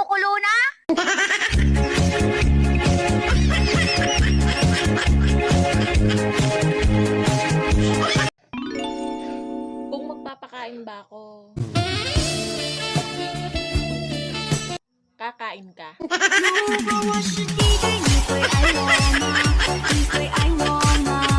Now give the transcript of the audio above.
kumukulo na? Kung magpapakain ba ako, kakain ka. 如果我是 DJ，你会爱我吗？你会爱我吗？